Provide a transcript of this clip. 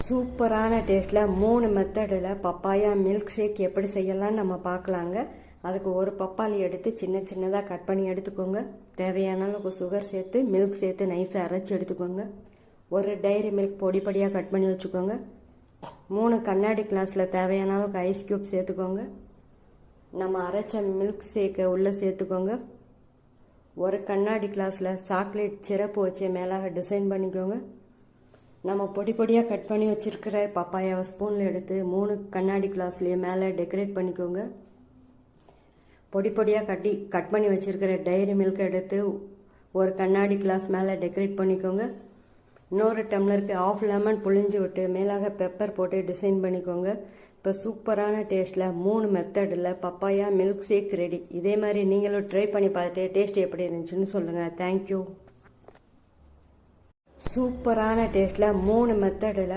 சூப்பரான டேஸ்ட்டில் 3 மெத்தடில் பப்பாயா மில்க் ஷேக் எப்படி செய்யலாம்னு நம்ம பார்க்கலாங்க. அதுக்கு ஒரு பப்பாளி எடுத்து சின்ன சின்னதாக கட் பண்ணி எடுத்துக்கோங்க. தேவையான அளவுக்கு சுகர் சேர்த்து மில்க் சேர்த்து நைஸாக அரைச்சி எடுத்துக்கோங்க. ஒரு டைரி மில்க் பொடி பொடியாக கட் பண்ணி வச்சுக்கோங்க. 3 கண்ணாடி கிளாஸில் தேவையான அளவுக்கு ஐஸ் க்யூப் சேர்த்துக்கோங்க. நம்ம அரைச்ச மில்க் ஷேக்கை உள்ளே சேர்த்துக்கோங்க. ஒரு கண்ணாடி கிளாஸில் சாக்லேட் சிரப்பு வச்சு மேலாக டிசைன் பண்ணிக்கோங்க. நம்ம பொடி பொடியாக கட் பண்ணி வச்சுருக்கிற பப்பாயாவை ஸ்பூனில் எடுத்து 3 கண்ணாடி கிளாஸ்லேயே மேலே டெக்கரேட் பண்ணிக்கோங்க. பொடி பொடியாக கட் பண்ணி வச்சுருக்கிற டைரி மில்க் எடுத்து ஒரு கண்ணாடி கிளாஸ் மேலே டெக்கரேட் பண்ணிக்கோங்க. இன்னொரு டம்ளருக்கு 1/2 லெமன் புழிஞ்சு விட்டு மேலாக பெப்பர் போட்டு டிசைன் பண்ணிக்கோங்க. இப்போ சூப்பரான டேஸ்ட்டில் 3 மெத்தடில் பப்பாயா மில்க் ஷேக் ரெடி. இதே மாதிரி நீங்களும் ட்ரை பண்ணி பார்த்துட்டு டேஸ்ட் எப்படி இருந்துச்சுன்னு சொல்லுங்கள். தேங்க்யூ. சூப்பரான டேஸ்ட்டில் 3 மெத்தடில்